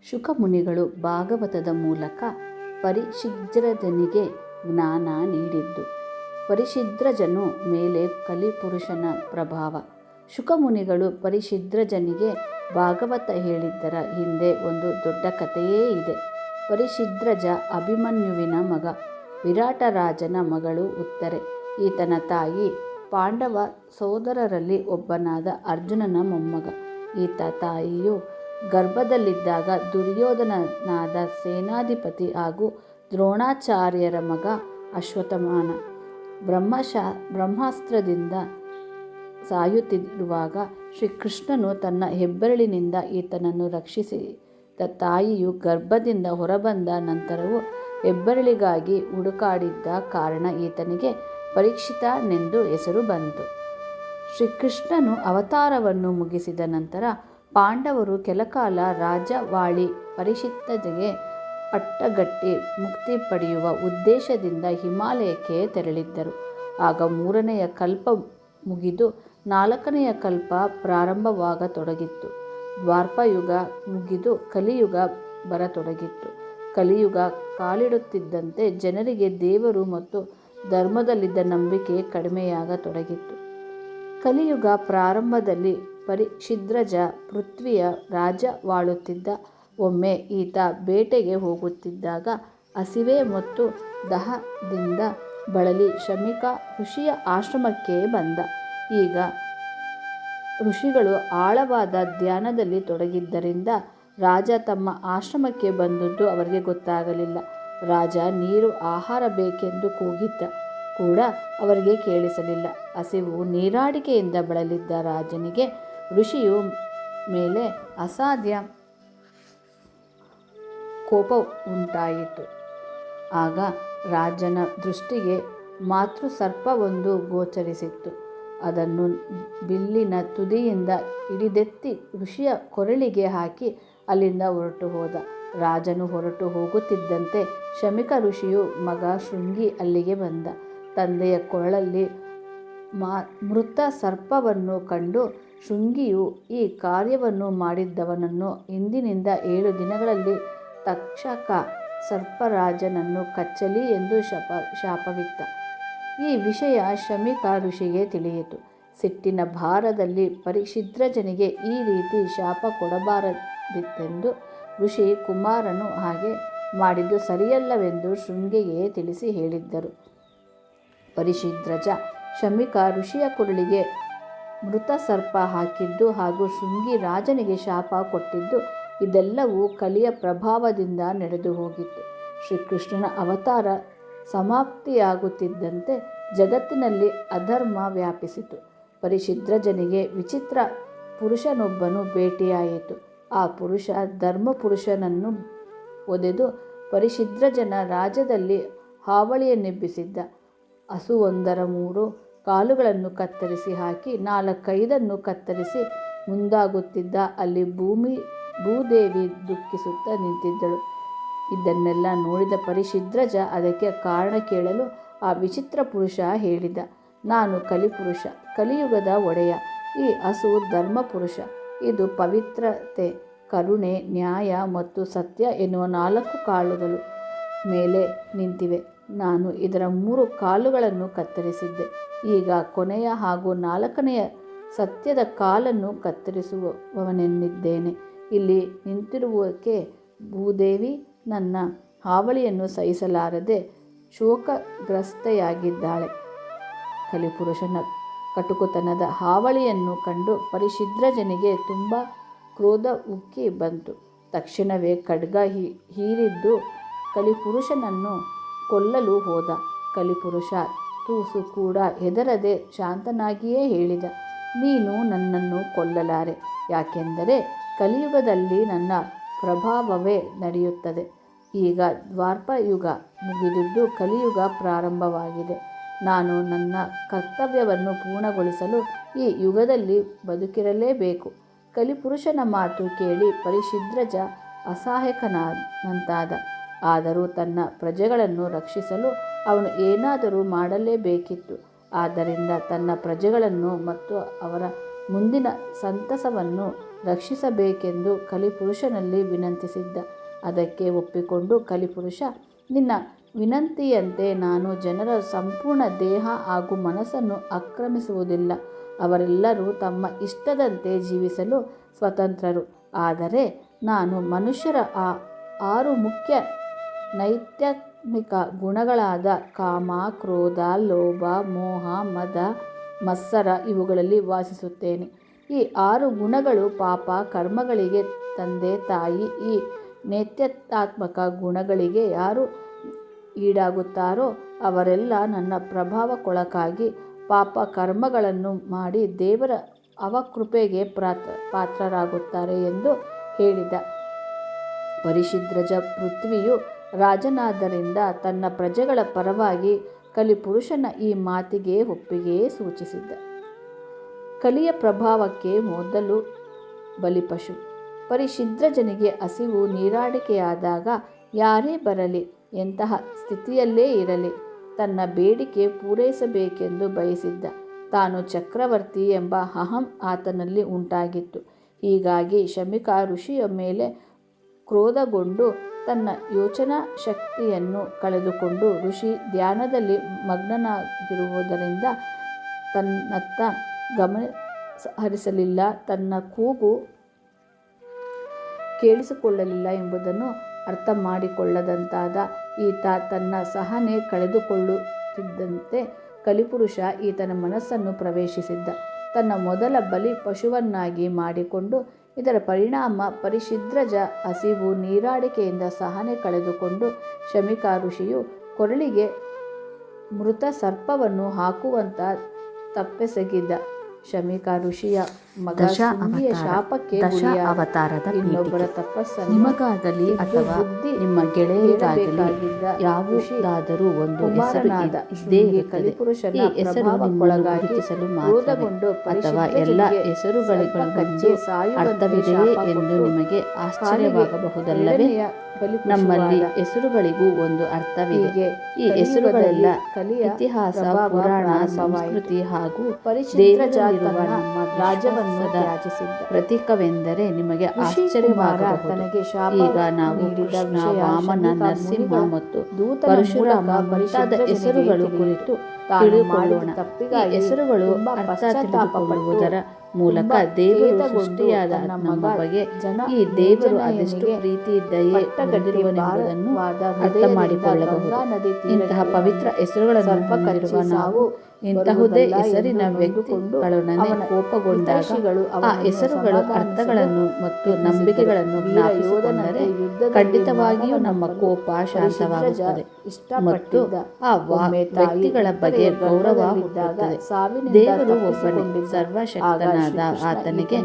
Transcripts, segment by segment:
ಶುಕಮುನಿಗಳು ಭಾಗವತದ ಮೂಲಕ ಪರಿಶಿದ್ರಜನಿಗೆ ಜ್ಞಾನ ನೀಡಿದ್ದು. ಪರಿಶಿದ್ರಜನು ಮೇಲೆ ಕಲಿಪುರುಷನ ಪ್ರಭಾವ. ಶುಕಮುನಿಗಳು ಪರಿಶಿದ್ರಜನಿಗೆ ಭಾಗವತ ಹೇಳಿದ್ದರ ಹಿಂದೆ ಒಂದು ದೊಡ್ಡ ಕಥೆಯೇ ಇದೆ. ಪರಿಶಿದ್ರಜ ಅಭಿಮನ್ಯುವಿನ ಮಗ. ವಿರಾಟರಾಜನ ಮಗಳು ಉತ್ತರೆ ಈತನ ತಾಯಿ. ಪಾಂಡವ ಸೋದರರಲ್ಲಿ ಒಬ್ಬನಾದ ಅರ್ಜುನನ ಮೊಮ್ಮಗ. ಈತ ತಾಯಿಯು ಗರ್ಭದಲ್ಲಿದ್ದಾಗ ದುರ್ಯೋಧನನಾದ ಸೇನಾಧಿಪತಿ ಹಾಗೂ ದ್ರೋಣಾಚಾರ್ಯರ ಮಗ ಅಶ್ವತ್ಥಾಮ ಬ್ರಹ್ಮಾಸ್ತ್ರದಿಂದ ಸಾಯುತ್ತಿರುವಾಗ ಶ್ರೀಕೃಷ್ಣನು ತನ್ನ ಹೆಬ್ಬೆರಳಿನಿಂದ ಈತನನ್ನು ರಕ್ಷಿಸಿದ. ತಾಯಿಯು ಗರ್ಭದಿಂದ ಹೊರಬಂದ ನಂತರವೂ ಹೆಬ್ಬೆರಳಿಗಾಗಿ ಹುಡುಕಾಡಿದ್ದ ಕಾರಣ ಈತನಿಗೆ ಪರೀಕ್ಷಿತನೆಂದು ಹೆಸರು ಬಂತು. ಶ್ರೀಕೃಷ್ಣನು ಅವತಾರವನ್ನು ಮುಗಿಸಿದ ನಂತರ ಪಾಂಡವರು ಕೆಲಕಾಲ ರಾಜವಾಳಿ ಪರೀಕ್ಷಿತನಿಗೆ ಪಟ್ಟಗಟ್ಟಿ ಮುಕ್ತಿ ಪಡೆಯುವ ಉದ್ದೇಶದಿಂದ ಹಿಮಾಲಯಕ್ಕೆ ತೆರಳಿದ್ದರು. ಆಗ 3ನೆಯ ಕಲ್ಪ ಮುಗಿದು 4ನೆಯ ಕಲ್ಪ ಪ್ರಾರಂಭವಾಗತೊಡಗಿತ್ತು. ದ್ವಾಪರಯುಗ ಮುಗಿದು ಕಲಿಯುಗ ಬರತೊಡಗಿತ್ತು. ಕಲಿಯುಗ ಕಾಲಿಡುತ್ತಿದ್ದಂತೆ ಜನರಿಗೆ ದೇವರು ಮತ್ತು ಧರ್ಮದಲ್ಲಿದ್ದ ನಂಬಿಕೆ ಕಡಿಮೆಯಾಗತೊಡಗಿತ್ತು. ಕಲಿಯುಗ ಪ್ರಾರಂಭದಲ್ಲಿ ಪರಿಶಿದ್ರಜ ಪೃಥ್ವಿಯ ರಾಜ್ಯವಾಳುತ್ತಿದ್ದ. ಒಮ್ಮೆ ಈತ ಬೇಟೆಗೆ ಹೋಗುತ್ತಿದ್ದಾಗ ಹಸಿವೆ ಮತ್ತು ದಾಹದಿಂದ ಬಳಲಿ ಶಮೀಕ ಋಷಿಯ ಆಶ್ರಮಕ್ಕೆ ಬಂದ. ಈಗ ಋಷಿಗಳು ಆಳವಾದ ಧ್ಯಾನದಲ್ಲಿ ತೊಡಗಿದ್ದರಿಂದ ರಾಜ ತಮ್ಮ ಆಶ್ರಮಕ್ಕೆ ಬಂದದ್ದು ಅವರಿಗೆ ಗೊತ್ತಾಗಲಿಲ್ಲ. ರಾಜ ನೀರು ಆಹಾರ ಬೇಕೆಂದು ಕೂಗಿದ್ದ ಕೂಡ ಅವರಿಗೆ ಕೇಳಿಸಲಿಲ್ಲ. ಹಸಿವು ನೀರಡಿಕೆಯಿಂದ ಬಳಲಿದ್ದ ರಾಜನಿಗೆ ಋಷಿಯ ಮೇಲೆ ಅಸಾಧ್ಯ ಕೋಪ ಉಂಟಾಯಿತು. ಆಗ ರಾಜನ ದೃಷ್ಟಿಗೆ ಮಾತೃಸರ್ಪವೊಂದು ಗೋಚರಿಸಿತು. ಅದನ್ನು ಬಿಲ್ಲಿನ ತುದಿಯಿಂದ ಹಿಡಿದೆತ್ತಿ ಋಷಿಯ ಕೊರಳಿಗೆ ಹಾಕಿ ಅಲ್ಲಿಂದ ಹೊರಟು ಹೋದ. ರಾಜನು ಹೊರಟು ಹೋಗುತ್ತಿದ್ದಂತೆ ಶಮೀಕ ಋಷಿಯ ಮಗ ಶೃಂಗಿ ಅಲ್ಲಿಗೆ ಬಂದ. ತಂದೆಯ ಕೊರಳಲ್ಲಿ ಮೃತ ಸರ್ಪವನ್ನು ಕಂಡು ಶೃಂಗಿಯು ಈ ಕಾರ್ಯವನ್ನು ಮಾಡಿದವನನ್ನು ಇಂದಿನಿಂದ 7 ದಿನಗಳಲ್ಲಿ ತಕ್ಷಕ ಸರ್ಪರಾಜನನ್ನು ಕಚ್ಚಲಿ ಎಂದು ಶಾಪವಿತ್ತ. ಈ ವಿಷಯ ಶಮೀಕ ಋಷಿಗೆ ತಿಳಿಯಿತು. ಸಿಟ್ಟಿನ ಭಾರದಲ್ಲಿ ಪರಿಶಿದ್ರಜನಿಗೆ ಈ ರೀತಿ ಶಾಪ ಕೊಡಬಾರದಿತ್ತೆಂದು ಋಷಿ ಕುಮಾರನು ಹಾಗೆ ಮಾಡಿದ್ದು ಸರಿಯಲ್ಲವೆಂದು ಶೃಂಗಿಗೆ ತಿಳಿಸಿ ಹೇಳಿದ್ದರು. ಪರಿಶಿದ್ರಜ ಶಮೀಕ ಋಷಿಯ ಕೊರಳಿಗೆ ಮೃತ ಸರ್ಪ ಹಾಕಿದ್ದು ಹಾಗೂ ಶೃಂಗಿ ರಾಜನಿಗೆ ಶಾಪ ಕೊಟ್ಟಿದ್ದು ಇದೆಲ್ಲವೂ ಕಲಿಯ ಪ್ರಭಾವದಿಂದ ನಡೆದು ಹೋಗಿತ್ತು. ಶ್ರೀಕೃಷ್ಣನ ಅವತಾರ ಸಮಾಪ್ತಿಯಾಗುತ್ತಿದ್ದಂತೆ ಜಗತ್ತಿನಲ್ಲಿ ಅಧರ್ಮ ವ್ಯಾಪಿಸಿತು. ಪರಿಶಿದ್ರಜನಿಗೆ ವಿಚಿತ್ರ ಪುರುಷನೊಬ್ಬನು ಭೇಟಿಯಾಯಿತು. ಆ ಪುರುಷ ಧರ್ಮಪುರುಷನನ್ನು ಒದೆದು ಪರಿಶಿದ್ರಜನ ರಾಜ್ಯದಲ್ಲಿ ಹಾವಳಿಯನ್ನೆಬ್ಬಿಸಿದ್ದ. ಹಸುವೊಂದರ 3 ಕಾಲುಗಳನ್ನು ಕತ್ತರಿಸಿ ಹಾಕಿ 4-5 ಕತ್ತರಿಸಿ ಮುಂದಾಗುತ್ತಿದ್ದ. ಅಲ್ಲಿ ಭೂದೇವಿ ದುಃಖಿಸುತ್ತಾ ನಿಂತಿದ್ದಳು. ಇದನ್ನೆಲ್ಲ ನೋಡಿದ ಪರಿಶಿದ್ರಜ ಅದಕ್ಕೆ ಕಾರಣ ಕೇಳಲು ಆ ವಿಚಿತ್ರ ಪುರುಷ ಹೇಳಿದ, ನಾನು ಕಲಿಪುರುಷ, ಕಲಿಯುಗದ ಒಡೆಯ. ಈ ಹಸು ಧರ್ಮಪುರುಷ. ಇದು ಪವಿತ್ರತೆ, ಕರುಣೆ, ನ್ಯಾಯ ಮತ್ತು ಸತ್ಯ ಎನ್ನುವ 4 ಕಾಲುಗಳ ಮೇಲೆ ನಿಂತಿವೆ. ನಾನು ಇದರ 3 ಕಾಲುಗಳನ್ನು ಕತ್ತರಿಸಿದ್ದೆ. ಈಗ ಕೊನೆಯ ಹಾಗೂ 4ನೆಯ ಸತ್ಯದ ಕಾಲನ್ನು ಕತ್ತರಿಸುವವನೆನಿದ್ದೇನೆ. ಇಲ್ಲಿ ನಿಂತಿರುವಕ್ಕೆ ಭೂದೇವಿ ನನ್ನ ಹಾವಳಿಯನ್ನು ಸಹಿಸಲಾರದೆ ಶೋಕಗ್ರಸ್ತೆಯಾಗಿದ್ದಾಳೆ. ಕಲಿಪುರುಷನ ಕಟುಕತನದ ಹಾವಳಿಯನ್ನು ಕಂಡು ಪರಿಶಿದ್ರಜನಿಗೆ ತುಂಬ ಕ್ರೋಧ ಉಕ್ಕಿ ಬಂತು. ತಕ್ಷಣವೇ ಖಡ್ಗ ಹೀರಿದ್ದು ಕಲಿಪುರುಷನನ್ನು ಕೊಲ್ಲಲು ಹೋದ. ಕಲಿಪುರುಷ ತುಸು ಕೂಡ ಹೆದರದೆ ಶಾಂತನಾಗಿಯೇ ಹೇಳಿದ, ನೀನು ನನ್ನನ್ನು ಕೊಲ್ಲಲಾರೆ. ಯಾಕೆಂದರೆ ಕಲಿಯುಗದಲ್ಲಿ ನನ್ನ ಪ್ರಭಾವವೇ ನಡೆಯುತ್ತದೆ. ಈಗ ದ್ವಾಪರಯುಗ ಮುಗಿದಿದ್ದು ಕಲಿಯುಗ ಪ್ರಾರಂಭವಾಗಿದೆ. ನಾನು ನನ್ನ ಕರ್ತವ್ಯವನ್ನು ಪೂರ್ಣಗೊಳಿಸಲು ಈ ಯುಗದಲ್ಲಿ ಬದುಕಿರಲೇಬೇಕು. ಕಲಿಪುರುಷನ ಮಾತು ಕೇಳಿ ಪರಿಶಿದ್ರಜ ಅಸಹಾಯಕನಂತಾದ. ಆದರೂ ತನ್ನ ಪ್ರಜೆಗಳನ್ನು ರಕ್ಷಿಸಲು ಅವನು ಏನಾದರೂ ಮಾಡಲೇಬೇಕಿತ್ತು. ಆದ್ದರಿಂದ ತನ್ನ ಪ್ರಜೆಗಳನ್ನು ಮತ್ತು ಅವರ ಮುಂದಿನ ಸಂತಸವನ್ನು ರಕ್ಷಿಸಬೇಕೆಂದು ಕಲಿಪುರುಷನಲ್ಲಿ ವಿನಂತಿಸಿದ್ದ. ಅದಕ್ಕೆ ಒಪ್ಪಿಕೊಂಡು ಕಲಿಪುರುಷ, ನಿನ್ನ ವಿನಂತಿಯಂತೆ ನಾನು ಜನರ ಸಂಪೂರ್ಣ ದೇಹ ಹಾಗೂ ಮನಸ್ಸನ್ನು ಆಕ್ರಮಿಸುವುದಿಲ್ಲ. ಅವರೆಲ್ಲರೂ ತಮ್ಮ ಇಷ್ಟದಂತೆ ಜೀವಿಸಲು ಸ್ವತಂತ್ರರು. ಆದರೆ ನಾನು ಮನುಷ್ಯರ ಆ 6 ಮುಖ್ಯ ನೈತ್ಯಾತ್ಮಿಕ ಗುಣಗಳಾದ ಕಾಮ, ಕ್ರೋಧ, ಲೋಭ, ಮೋಹ, ಮದ, ಮತ್ಸರ ಇವುಗಳಲ್ಲಿ ವಾಸಿಸುತ್ತೇನೆ. ಈ 6 ಗುಣಗಳು ಪಾಪ ಕರ್ಮಗಳಿಗೆ ತಂದೆ ತಾಯಿ. ಈ ನೈತ್ಯಾತ್ಮಕ ಗುಣಗಳಿಗೆ ಯಾರು ಈಡಾಗುತ್ತಾರೋ ಅವರೆಲ್ಲ ನನ್ನ ಪ್ರಭಾವಕ್ಕೊಳಗಾಗಿ ಪಾಪ ಕರ್ಮಗಳನ್ನು ಮಾಡಿ ದೇವರ ಅವಕೃಪೆಗೆ ಪಾತ್ರರಾಗುತ್ತಾರೆ ಎಂದು ಹೇಳಿದ. ಪರಿಶಿದ್ರಜ ಪೃಥ್ವಿಯು ರಾಜನಾದ್ದರಿಂದ ತನ್ನ ಪ್ರಜೆಗಳ ಪರವಾಗಿ ಕಲಿಪುರುಷನ ಈ ಮಾತಿಗೆ ಒಪ್ಪಿಗೆ ಸೂಚಿಸಿದ್ದ. ಕಲಿಯ ಪ್ರಭಾವಕ್ಕೆ ಮೊದಲು ಬಲಿಪಶು. ಪರಿಶಿದ್ರಜನಿಗೆ ಹಸಿವು ನೀರಾಡಿಕೆಯಾದಾಗ ಯಾರೇ ಬರಲಿ, ಎಂತಹ ಸ್ಥಿತಿಯಲ್ಲೇ ಇರಲಿ, ತನ್ನ ಬೇಡಿಕೆ ಪೂರೈಸಬೇಕೆಂದು ಬಯಸಿದ್ದ. ತಾನು ಚಕ್ರವರ್ತಿ ಎಂಬ ಅಹಂ ಆತನಲ್ಲಿ ಉಂಟಾಗಿತ್ತು. ಹೀಗಾಗಿ ಶಮೀಕ ಋಷಿಯ ಮೇಲೆ ಕ್ರೋಧಗೊಂಡು ತನ್ನ ಯೋಚನಾ ಶಕ್ತಿಯನ್ನು ಕಳೆದುಕೊಂಡು ಋಷಿ ಧ್ಯಾನದಲ್ಲಿ ಮಗ್ನನಾಗಿರುವುದರಿಂದ ತನ್ನತ್ತ ಗಮನ ಹರಿಸಲಿಲ್ಲ, ತನ್ನ ಕೂಗು ಕೇಳಿಸಿಕೊಳ್ಳಲಿಲ್ಲ ಎಂಬುದನ್ನು ಅರ್ಥ ಮಾಡಿಕೊಳ್ಳದಂತಾದ. ಈತ ತನ್ನ ಸಹನೆ ಕಳೆದುಕೊಳ್ಳುತ್ತಿದ್ದಂತೆ ಕಲಿಪುರುಷ ಈತನ ಮನಸ್ಸನ್ನು ಪ್ರವೇಶಿಸಿದ್ದ. ತನ್ನ ಮೊದಲ ಬಲಿ ಪಶುವನ್ನಾಗಿ ಮಾಡಿಕೊಂಡು ಇದರ ಪರಿಣಾಮ ಪರಿಶಿದ್ರಜ ಹಸಿವು ನೀರಾಡಿಕೆಯಿಂದ ಸಹನೆ ಕಳೆದುಕೊಂಡು ಶಮೀಕ ಋಷಿಯು ಕೊರಳಿಗೆ ಮೃತ ಸರ್ಪವನ್ನು ಹಾಕುವಂತ ತಪ್ಪೆಸಗಿದ. ಶಮೀಕ ಋಷಿಯ ಮಗ ಶುಂಗಿಯ ಶಾಪಕ್ಕೆ ಅವತಾರದ ಇನ್ನೊಬ್ಬರ ತಪಸ್ಸನ್ನು ನಿಮಗಾಗಲಿ ಅಥವಾ ನಿಮ್ಮ ಗೆಳೆಯರಿಗಾಗಲಿ ಯಾವುದಾದರೂ ಒಂದು ಹೆಸರು ಇದ್ದೇ ಇರುತ್ತದೆ. ಈ ಹೆಸರು ನಿಮ್ಮನ್ನು ಗುರುತಿಸಲು ಮಾತ್ರವೇ ಅಥವಾ ಎಲ್ಲ ಹೆಸರುಗಳಿಗೂ ಅರ್ಥವಿದೆಯೇ ಎಂದು ನಿಮಗೆ ಆಶ್ಚರ್ಯವಾಗಬಹುದಲ್ಲವೇ? ನಮ್ಮಲ್ಲಿ ಹೆಸರುಗಳಿಗೂ ಒಂದು ಅರ್ಥವಿದೆ. ಈ ಹೆಸರುಗಳೆಲ್ಲ ಇತಿಹಾಸ, ಪುರಾಣ, ಸಂಸ್ಕೃತಿ ಹಾಗೂ ದೇವರಲ್ಲಿರುವ ನಮ್ಮ ರಾಜವಂಶದ ಪ್ರತೀಕವೆಂದರೆ ನಿಮಗೆ ಆಶ್ಚರ್ಯವಾಗಬಹುದು. ಈಗ ನಾವು ಕೃಷ್ಣ, ವಾಮನ, ನರಸಿಂಹ ಮತ್ತು ಪರಶುರಾಮ ಮುಂತಾದ ಹೆಸರುಗಳು ಕುರಿತು ತಿಳಿದುಕೊಳ್ಳೋಣ. ಈ ಹೆಸರುಗಳು ಅರ್ಥ ತಿಳಿದುಕೊಳ್ಳುವುದರ ಮೂಲಕ ದೇವರು ಸೃಷ್ಟಿಯಾದ ನಮ್ಮ ಬಗ್ಗೆ, ಈ ದೇವರು ಅದೆಷ್ಟು ಪ್ರೀತಿ ದಯೆ ಹೊಂದಿರುವನೆಂಬುದನ್ನು ಅರ್ಥ ಮಾಡಿಕೊಳ್ಳಬಹುದು. ಇಂತಹ ಪವಿತ್ರ ಹೆಸರುಗಳನ್ನು ಹೊಂದಿರುವ ನಾವು ಇಂತಹುದೇ ಹೆಸರಿನ ವ್ಯಕ್ತಿಗಳೊಡನೆ ಕೋಪಗೊಂಡಾಗ ಆ ಹೆಸರುಗಳ ಅರ್ಥಗಳನ್ನು ಮತ್ತು ನಂಬಿಕೆಗಳನ್ನು ಜ್ಞಾಪಿಸಿಕೊಂಡರೆ ಖಂಡಿತವಾಗಿಯೂ ನಮ್ಮ ಕೋಪ ಶಾಂತವಾಗುತ್ತದೆ ಮತ್ತು ಆ ವ್ಯಕ್ತಿಗಳ ಬಗ್ಗೆ ಗೌರವ ಹುಟ್ಟುತ್ತದೆ. ದೇವರು ಒಬ್ಬನೇ, ಸರ್ವಶಕ್ತನಾದ ಆತನಿಗೆ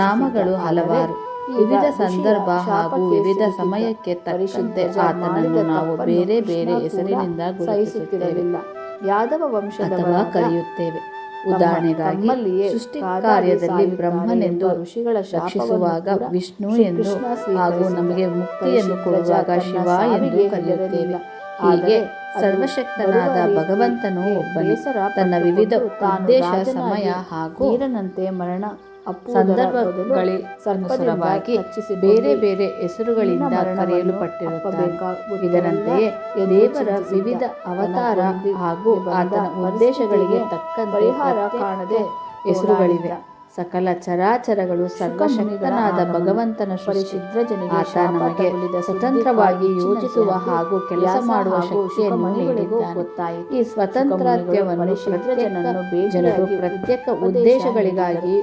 ನಾಮಗಳು ಹಲವಾರು. ವಿವಿಧ ಸಂದರ್ಭ ಹಾಗೂ ವಿವಿಧ ಸಮಯಕ್ಕೆ ತಕ್ಕಂತೆ ಆತನನ್ನು ನಾವು ಬೇರೆ ಬೇರೆ ಹೆಸರಿನಿಂದ ಗುರುತಿಸುತ್ತೇವೆ ಅಥವಾ ಕರೆಯುತ್ತೇವೆ. ಉದಾಹರಣೆಗಾಗಿ ಸೃಷ್ಟಿ ಕಾರ್ಯದಲ್ಲಿ ಬ್ರಹ್ಮನೆಂದು ರಕ್ಷಿಸುವಾಗ ವಿಷ್ಣು ಎಂದು ಹಾಗೂ ನಮಗೆ ಮುಕ್ತಿಯನ್ನು ಕೊಡುವಾಗ ಶಿವ ಎಂದು ಕರೆಯುತ್ತೇವೆ. ಹೀಗೆ ಸರ್ವಶಕ್ತನಾದ ಭಗವಂತನು ಒಬ್ಬನೇ. ತನ್ನ ವಿವಿಧ ಉದ್ದೇಶ, ಸಮಯ ಹಾಗೂ ಮರಣ ಸಂದರ್ಭಗಳಿಗನುಸಾರವಾಗಿ ಬೇರೆ ಬೇರೆ ಹೆಸರುಗಳಿಂದ ಕರೆಯಲ್ಪಟ್ಟಿರುತ್ತಾನೆ. ಇದರಂತೆಯೇ ದೇವರ ವಿವಿಧ ಅವತಾರ ಹಾಗೂ ಆತನ ಉದ್ದೇಶಗಳಿಗೆ ತಕ್ಕಂತೆ ಪರಿಹಾರ ಕಾಣದೆ ಹೆಸರುಗಳಿವೆ. ಸಕಲ ಚರಾಚರಗಳು ಸರ್ವಶಕ್ತನಾದ ಭಗವಂತನ ಪರಿಶಿದ್ರಜನಿಗೆ ಆತ ನಮಗೆ ಸ್ವತಂತ್ರವಾಗಿ ಯೋಚಿಸುವ ಹಾಗೂ ಕೆಲಸ ಮಾಡುವ ಶಕ್ತಿಯನ್ನು ನೀಡಿದ್ದಾನೆ. ಈ ಸ್ವಾತಂತ್ರ್ಯವನ್ನು ಜನರು ಪ್ರತ್ಯೇಕ ಉದ್ದೇಶಗಳಿಗಾಗಿ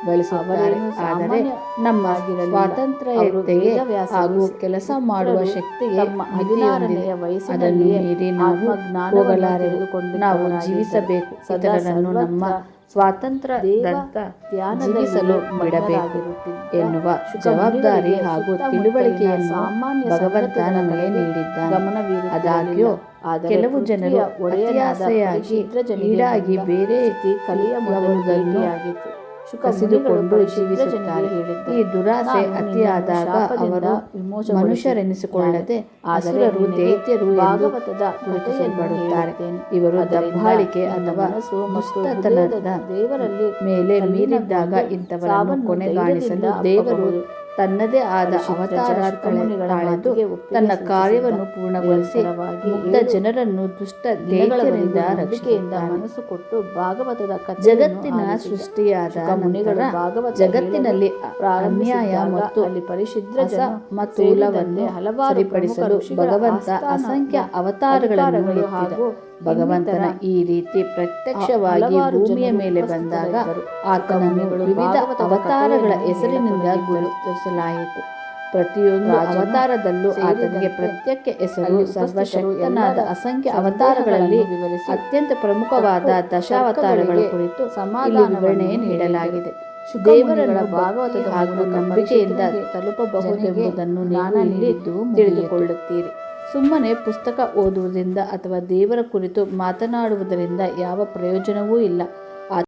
ಬಳಸುತ್ತಾರೆ. ಆದರೆ ನಮ್ಮ ಸ್ವಾತಂತ್ರ್ಯತೆಗೆ ಹಾಗೂ ಕೆಲಸ ಮಾಡುವ ಶಕ್ತಿಗೆ ಮಿತಿಯೊಂದಿದೆ. ಅದನ್ನು ಮೀರಿ ನಾವು ಹೋಗಲಾರೆವು. ನಾವು ಜೀವಿಸಬೇಕು, ಇತರರನ್ನು ನಮ್ಮ ಸ್ವಾತಂತ್ರ್ಯದಂತ ಜೀವಿಸಲು ಬಿಡಬೇಕು ಎನ್ನುವ ಜವಾಬ್ದಾರಿ ಹಾಗೂ ತಿಳುವಳಿಕೆಯನ್ನು ಭಗವಂತ ನಮಗೆ ನೀಡಿದ್ದಾನೆ. ಆದಾಗ್ಯೂ ಕೆಲವು ಜನರು ಅತಿಯಾಸೆಯಾಗಿ ಈಡಾಗಿ ಬೇರೆ ಕಲಿಯುವುದನ್ನು ಕಸಿದುಕೊಂಡು ಜೀವಿಸುತ್ತಾರೆ. ಈ ದುರಾಸೆ ಅತಿಯಾದಾಗ ಅವರು ಮನುಷ್ಯರೆನಿಸಿಕೊಳ್ಳದೆ ಅಸುರರು, ದೈತ್ಯರು ಎಂದು ಗುರುತಿಸಲ್ಪಡುತ್ತಾರೆ. ಇವರು ದಬ್ಬಾಳಿಕೆ ಅಥವಾ ದುಷ್ಟತನದ ದೇವರಲ್ಲಿ ಮೇಲೆ ಮೀರಿದ್ದಾಗ ಇಂಥವರನ್ನು ಕೊನೆಗಾಣಿಸಲು ದೇವರು ತನ್ನದೇ ಆದ ಅವತಾರಗಳೆಳೆದು ತನ್ನ ಕಾರ್ಯವನ್ನು ಪೂರ್ಣಗೊಳಿಸಿ ಮುಗ್ಧ ಜನರನ್ನು ದುಷ್ಟ ದೈತ್ಯರಿಂದ ರಕ್ಷಿಸುತ್ತಾನೆ. ಮನಸ್ಸು ಕೊಟ್ಟು ಭಾಗವತದ ಜಗತ್ತಿನ ಸೃಷ್ಟಿಯಾದ ನಂತರ ಜಗತ್ತಿನಲ್ಲಿ ಅನ್ಯಾಯ ಮತ್ತು ಪರಿಶುದ್ಧ ಮತ್ತು ಮೂಲವನ್ನು ಸರಿಪಡಿಸಲು ಭಗವಂತ ಅಸಂಖ್ಯ ಅವತಾರಗಳನ್ನು ಎತ್ತಿದ. ಭಗವಂತನ ಈ ರೀತಿ ಪ್ರತ್ಯಕ್ಷವಾಗಿ ಭೂಮಿಯ ಮೇಲೆ ಬಂದಾಗ ಆತನನ್ನು ವಿವಿಧ ಅವತಾರಗಳ ಹೆಸರಿನಿಂದ ಗುರುತಿಸಲಾಯಿತು. ಪ್ರತಿಯೊಂದು ಅವತಾರದಲ್ಲೂ ಆತನಿಗೆ ಪ್ರತ್ಯೇಕ ಹೆಸರು. ಸರ್ವಶಕ್ತನಾದ ಅಸಂಖ್ಯ ಅವತಾರಗಳಲ್ಲಿ ಅತ್ಯಂತ ಪ್ರಮುಖವಾದ ದಶಾವತಾರಗಳ ಕುರಿತು ವಿವರಣೆ ನೀಡಲಾಗಿದೆ. ದೇವರನ್ನು ಭಾಗವತದ ಹಾಗೂ ನಂಬಿಕೆಯಿಂದ ತಲುಪಬಹುದೆಂಬುದನ್ನು ನಾನು ಇಲ್ಲಿ ತಿಳಿದುಕೊಳ್ಳುತ್ತೀರಿ. ಸುಮ್ಮನೆ ಪುಸ್ತಕ ಓದುವುದರಿಂದ ಅಥವಾ ದೇವರ ಕುರಿತು ಮಾತನಾಡುವುದರಿಂದ ಯಾವ ಪ್ರಯೋಜನವೂ ಇಲ್ಲ.